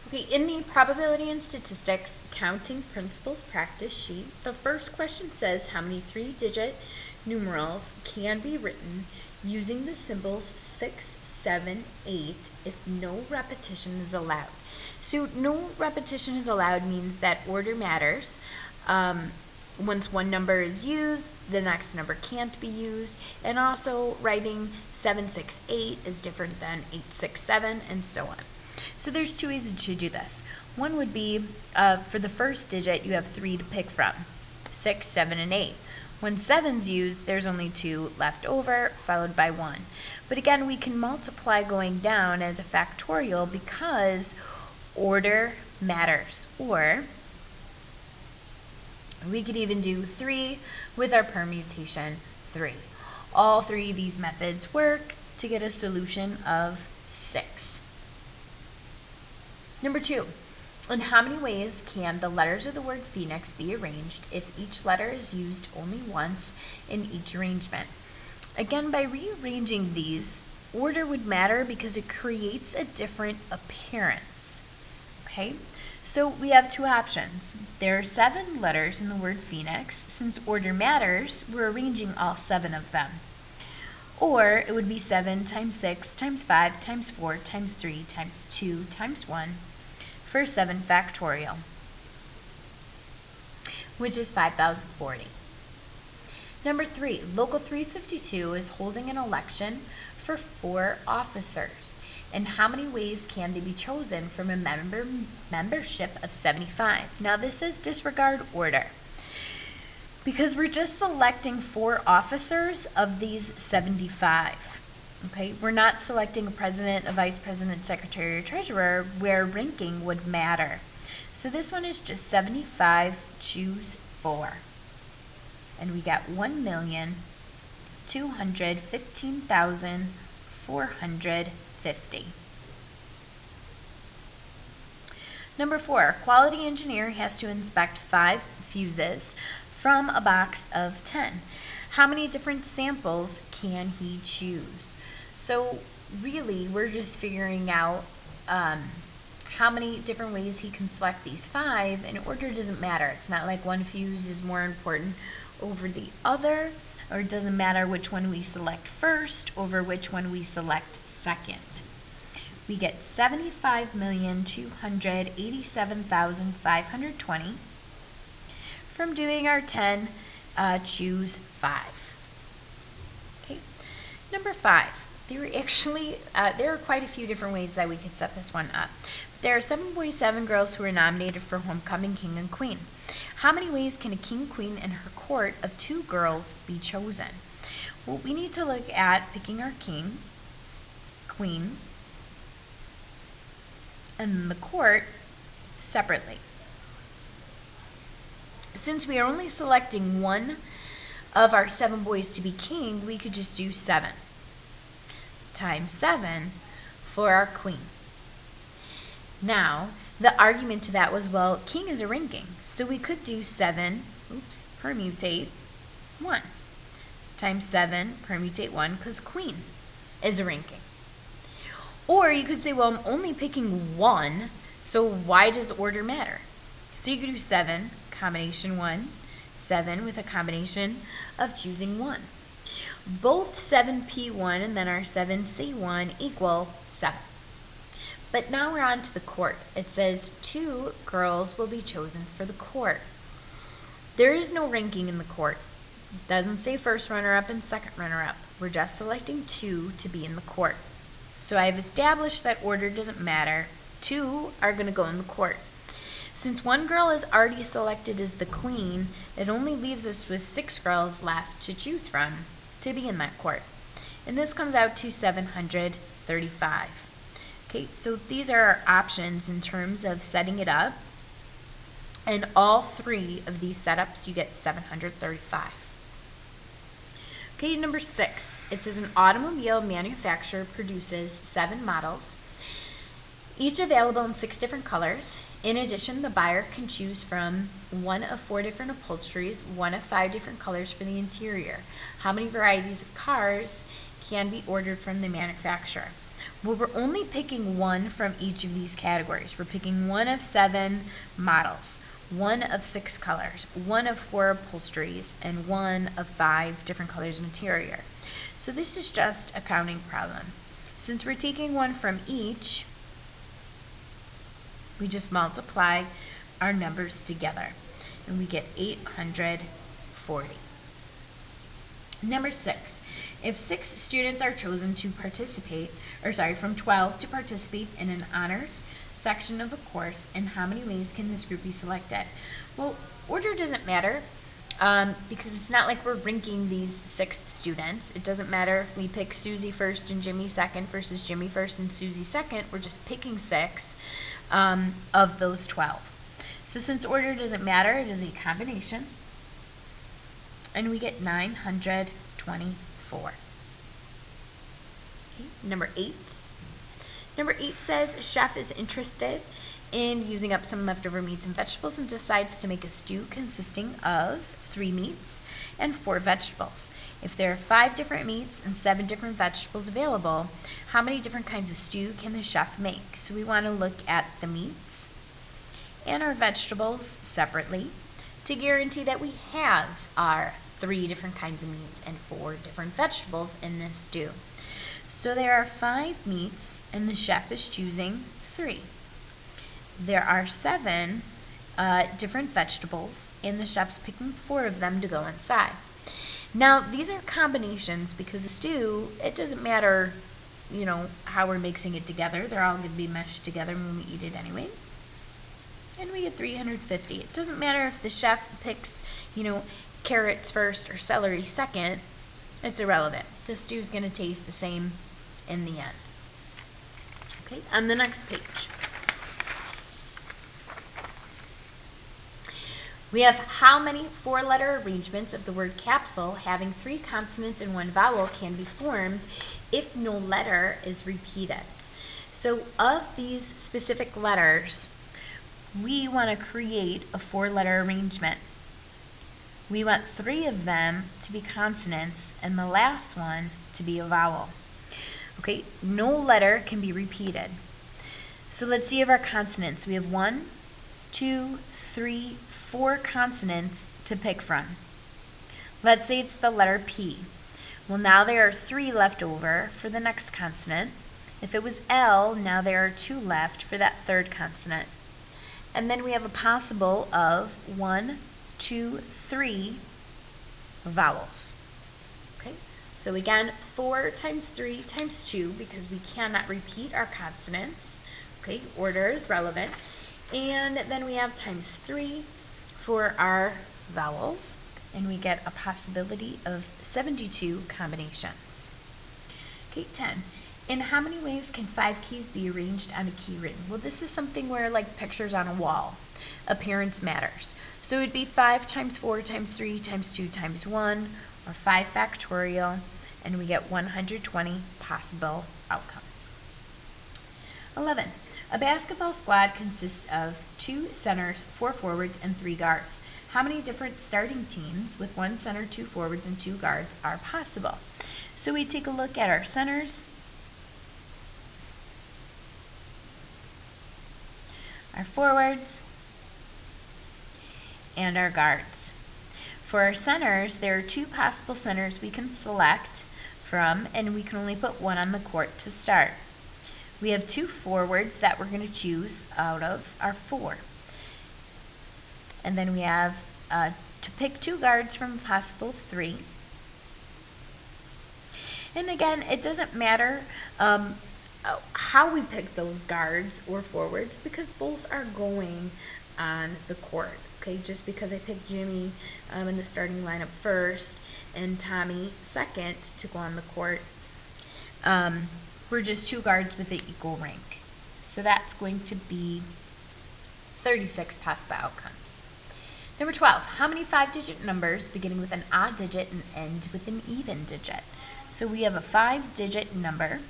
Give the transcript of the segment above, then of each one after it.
Okay, in the probability and statistics counting principles practice sheet, the first question says how many 3-digit numerals can be written using the symbols 6, 7, 8 if no repetition is allowed. So no repetition is allowed means that order matters. Once one number is used, the next number can't be used, and also writing 7, 6, 8 is different than 8, 6, 7, and so on. So there's two ways to do this. One would be for the first digit, you have 3 to pick from, 6, 7, and 8. When 7's used, there's only 2 left over, followed by 1. But again, we can multiply going down as a factorial because order matters. Or we could even do 3 with our permutation 3. All 3 of these methods work to get a solution of 6. Number 2, in how many ways can the letters of the word phoenix be arranged if each letter is used only once in each arrangement? Again, by rearranging these, order would matter because it creates a different appearance. Okay, so we have two options. There are 7 letters in the word phoenix. Since order matters, we're arranging all 7 of them. Or it would be 7 times 6 times 5 times 4 times 3 times 2 times 1 for 7 factorial, which is 5,040. Number 3, Local 352 is holding an election for 4 officers. And how many ways can they be chosen from a membership of 75? Now this is disregard order, because we're just selecting 4 officers of these 75. Okay, we're not selecting a president, a vice president, secretary, or treasurer where ranking would matter. So this one is just 75, choose 4. And we got 1,215,450. Number 4, quality engineer has to inspect 5 fuses from a box of 10. How many different samples can he choose? So really, we're just figuring out how many different ways he can select these 5, and order doesn't matter. It's not like one fuse is more important over the other, or it doesn't matter which one we select first over which one we select second. We get 75,287,520 from doing our 10, choose 5. Okay, number 5. There are quite a few different ways that we could set this one up. There are 7.7 girls who are nominated for homecoming king and queen. How many ways can a king, queen, and her court of 2 girls be chosen? Well, we need to look at picking our king, queen, and the court separately. Since we are only selecting one of our 7 boys to be king, we could just do 7 times 7 for our queen. Now, the argument to that was, well, king is a ranking, so we could do 7, permutate 1 times 7, permutate 1, because queen is a ranking. Or you could say, well, I'm only picking 1, so why does order matter? So you could do 7, combination 1, 7 with a combination of choosing 1. Both 7P1 and then our 7C1 equal 7. But now we're on to the court. It says 2 girls will be chosen for the court. There is no ranking in the court. It doesn't say first runner-up and second runner-up. We're just selecting 2 to be in the court. So I've established that order doesn't matter. 2 are going to go in the court. Since 1 girl is already selected as the queen, it only leaves us with 6 girls left to choose from to be in that court. And this comes out to 735. Okay, so these are our options in terms of setting it up. And all 3 of these setups, you get 735. Okay, number 6. It says an automobile manufacturer produces 7 models, each available in 6 different colors. In addition, the buyer can choose from 1 of 4 different upholsteries, 1 of 5 different colors for the interior. How many varieties of cars can be ordered from the manufacturer? Well, we're only picking one from each of these categories. We're picking one of 7 models, one of 6 colors, one of 4 upholsteries, and one of 5 different colors of interior. So this is just a counting problem. Since we're taking one from each, we just multiply our numbers together, and we get 840. Number 6. If 6 students are chosen to participate, from 12 to participate in an honors section of a course, in how many ways can this group be selected? Well, order doesn't matter because it's not like we're ranking these 6 students. It doesn't matter if we pick Susie first and Jimmy second versus Jimmy first and Susie second. We're just picking 6 of those 12. So since order doesn't matter, it is a combination, and we get 924. Okay, number 8. Number 8 says a chef is interested in using up some leftover meats and vegetables and decides to make a stew consisting of 3 meats and 4 vegetables. If there are 5 different meats and 7 different vegetables available, how many different kinds of stew can the chef make? So we want to look at the meats and our vegetables separately to guarantee that we have our 3 different kinds of meats and 4 different vegetables in this stew. So there are 5 meats and the chef is choosing 3. There are 7 different vegetables and the chef's picking 4 of them to go inside. Now these are combinations because a stew, it doesn't matter, how we're mixing it together. They're all going to be meshed together when we eat it anyways. And we get 350. It doesn't matter if the chef picks, carrots first or celery second. It's irrelevant. The stew's going to taste the same in the end. Okay, on the next page. We have how many 4-letter arrangements of the word capsule having 3 consonants and 1 vowel can be formed if no letter is repeated. So of these specific letters, we want to create a 4-letter arrangement. We want 3 of them to be consonants and the last one to be a vowel. Okay, no letter can be repeated. So let's see of our consonants. We have 1, 2, 3, 4 consonants to pick from. Let's say it's the letter P. Well, now there are 3 left over for the next consonant. If it was L, now there are 2 left for that 3rd consonant. And then we have a possible of 1, 2, 3 vowels. Okay, so again, 4 times 3 times 2 because we cannot repeat our consonants. Okay, order is relevant. And then we have times 3 for our vowels, and we get a possibility of 72 combinations. Okay, 10. In how many ways can 5 keys be arranged on a key ring? Well, this is something where, like pictures on a wall, appearance matters. So it would be 5 times 4 times 3 times 2 times 1, or 5 factorial, and we get 120 possible outcomes. 11. A basketball squad consists of 2 centers, 4 forwards, and 3 guards. How many different starting teams with 1 center, 2 forwards, and 2 guards are possible? So we take a look at our centers, our forwards, and our guards. For our centers, there are 2 possible centers we can select from, and we can only put 1 on the court to start. We have 2 forwards that we're going to choose out of our 4. And then we have to pick 2 guards from a possible 3. And again, it doesn't matter how we pick those guards or forwards because both are going on the court. Okay, just because I picked Jimmy in the starting lineup first and Tommy second to go on the court, we're just 2 guards with an equal rank. So that's going to be 36 possible outcomes. Number 12, how many 5-digit numbers beginning with an odd digit and end with an even digit? So we have a 5-digit number.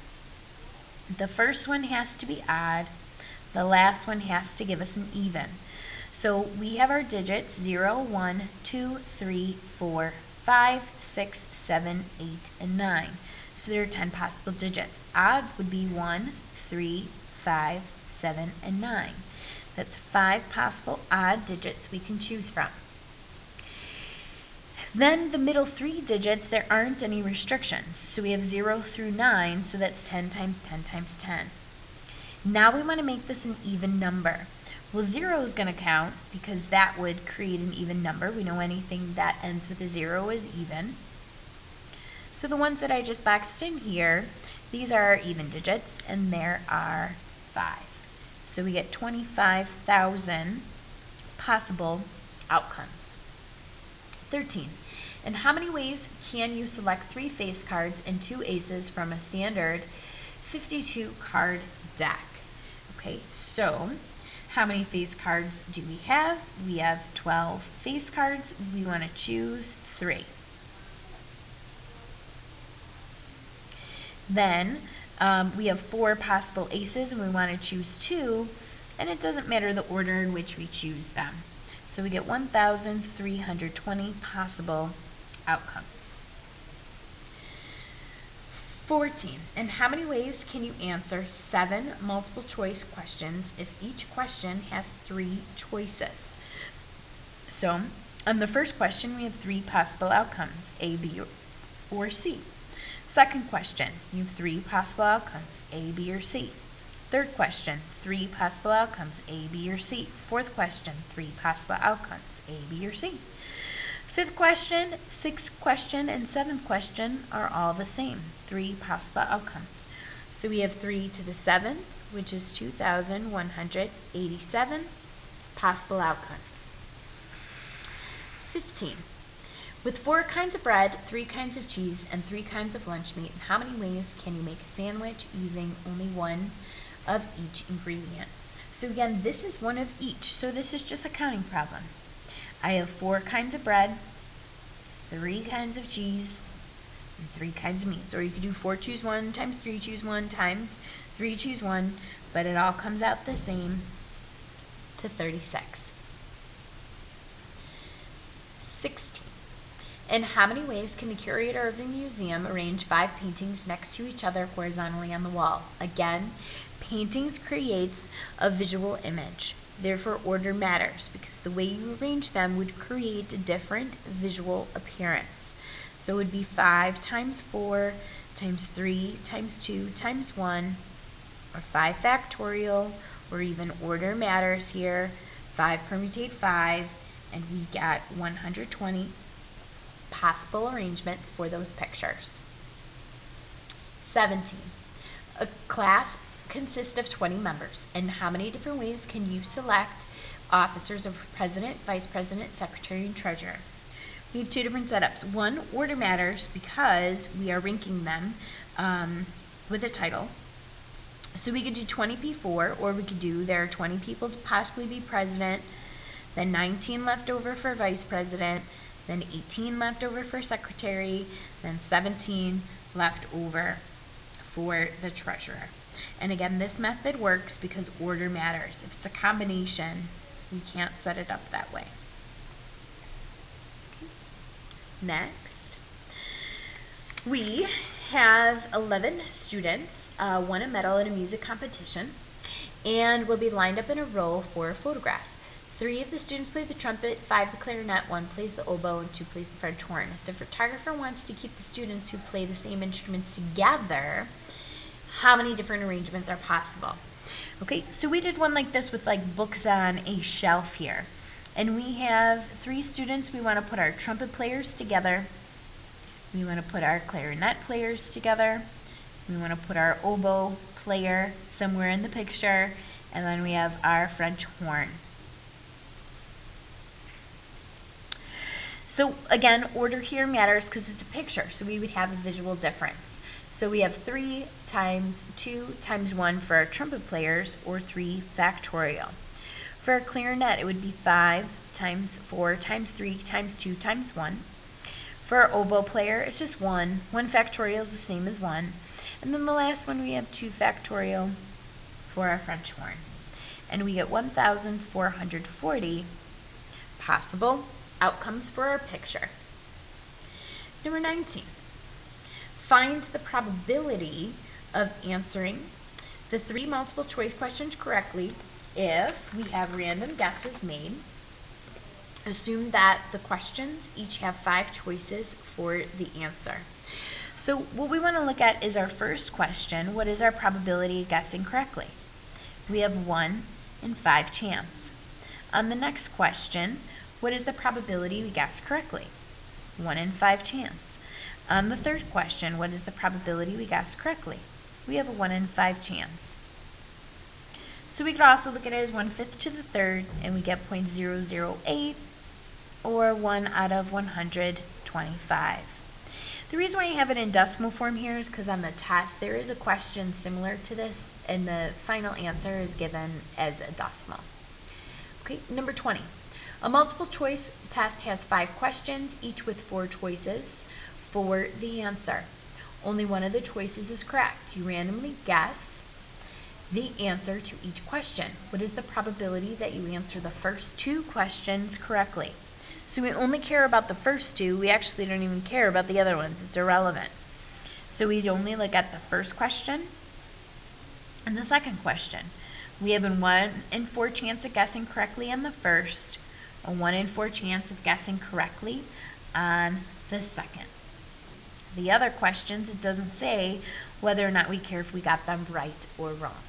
The first one has to be odd. The last one has to give us an even. So we have our digits 0, 1, 2, 3, 4, 5, 6, 7, 8, and 9. So there are 10 possible digits. Odds would be 1, 3, 5, 7, and 9. That's 5 possible odd digits we can choose from. Then the middle 3 digits, there aren't any restrictions. So we have 0 through 9, so that's 10 times 10 times 10. Now we want to make this an even number. Well, 0 is going to count because that would create an even number. We know anything that ends with a 0 is even. So the ones that I just boxed in here, these are our even digits, and there are 5. So we get 25,000 possible outcomes. 13. In how many ways can you select 3 face cards and 2 aces from a standard 52 card deck? Okay, so how many face cards do we have? We have 12 face cards. We want to choose 3. Then we have 4 possible aces and we want to choose 2, and it doesn't matter the order in which we choose them. So we get 1,320 possible outcomes. 14. In how many ways can you answer 7 multiple choice questions if each question has 3 choices? So on the first question, we have 3 possible outcomes, A, B, or C. Second question, you have 3 possible outcomes, A, B, or C. Third question, 3 possible outcomes, A, B, or C. Fourth question, 3 possible outcomes, A, B, or C. Fifth question, sixth question, and seventh question are all the same, 3 possible outcomes. So we have 3 to the 7th, which is 2,187 possible outcomes. 15. With 4 kinds of bread, 3 kinds of cheese, and 3 kinds of lunch meat, in how many ways can you make a sandwich using only one of each ingredient? So again, this is one of each, so this is just a counting problem. I have 4 kinds of bread, 3 kinds of cheese, and 3 kinds of meats. Or you could do 4 choose 1 times 3 choose 1 times 3 choose 1, but it all comes out the same to 36. 16. In how many ways can the curator of the museum arrange 5 paintings next to each other horizontally on the wall? Again, paintings creates a visual image. Therefore, order matters because the way you arrange them would create a different visual appearance. So it would be 5 times 4 times 3 times 2 times 1, or 5 factorial, or even order matters here. 5 permutate 5, and we got 120 possible arrangements for those pictures. 17. A class consists of 20 members. In how many different ways can you select officers of president, vice president, secretary, and treasurer? We have 2 different setups. One, order matters because we are ranking them with a title. So we could do 20P4, or we could do there are 20 people to possibly be president, then 19 left over for vice president, then 18 left over for secretary, then 17 left over for the treasurer. And again, this method works because order matters. If it's a combination, we can't set it up that way. Okay. Next, we have 11 students won a medal in a music competition and will be lined up in a row for a photograph. 3 of the students play the trumpet, 5 the clarinet, 1 plays the oboe, and 2 plays the French horn. If the photographer wants to keep the students who play the same instruments together, how many different arrangements are possible? Okay, so we did one like this with like books on a shelf here. And we have 3 students. We want to put our trumpet players together. We want to put our clarinet players together. We want to put our oboe player somewhere in the picture. And then we have our French horn. So again, order here matters because it's a picture, so we would have a visual difference. So we have 3 times 2 times 1 for our trumpet players, or 3 factorial. For our clarinet, it would be 5 times 4 times 3 times 2 times 1. For our oboe player, it's just 1. 1 factorial is the same as 1. And then the last one, we have 2 factorial for our French horn. And we get 1,440 possible outcomes for our picture. Number 19. find the probability of answering the 3 multiple choice questions correctly if we have random guesses made. Assume that the questions each have 5 choices for the answer. So what we want to look at is our first question. What is our probability of guessing correctly? We have 1 in 5 chance. On the next question, what is the probability we guess correctly? 1 in 5 chance. On the third question, what is the probability we guess correctly? We have a 1 in 5 chance. So we could also look at it as 1/5 to the third, and we get 0.008, or 1 out of 125. The reason why I have it in decimal form here is because on the test there is a question similar to this, and the final answer is given as a decimal. Okay, number 20. A multiple choice test has 5 questions, each with 4 choices for the answer. Only one of the choices is correct. You randomly guess the answer to each question. What is the probability that you answer the first 2 questions correctly? So we only care about the first 2. We actually don't even care about the other ones. It's irrelevant. So we'd only look at the first question and the second question. We have a 1 in 4 chance of guessing correctly on the first, a 1 in 4 chance of guessing correctly on the second. The other questions, it doesn't say whether or not we care if we got them right or wrong.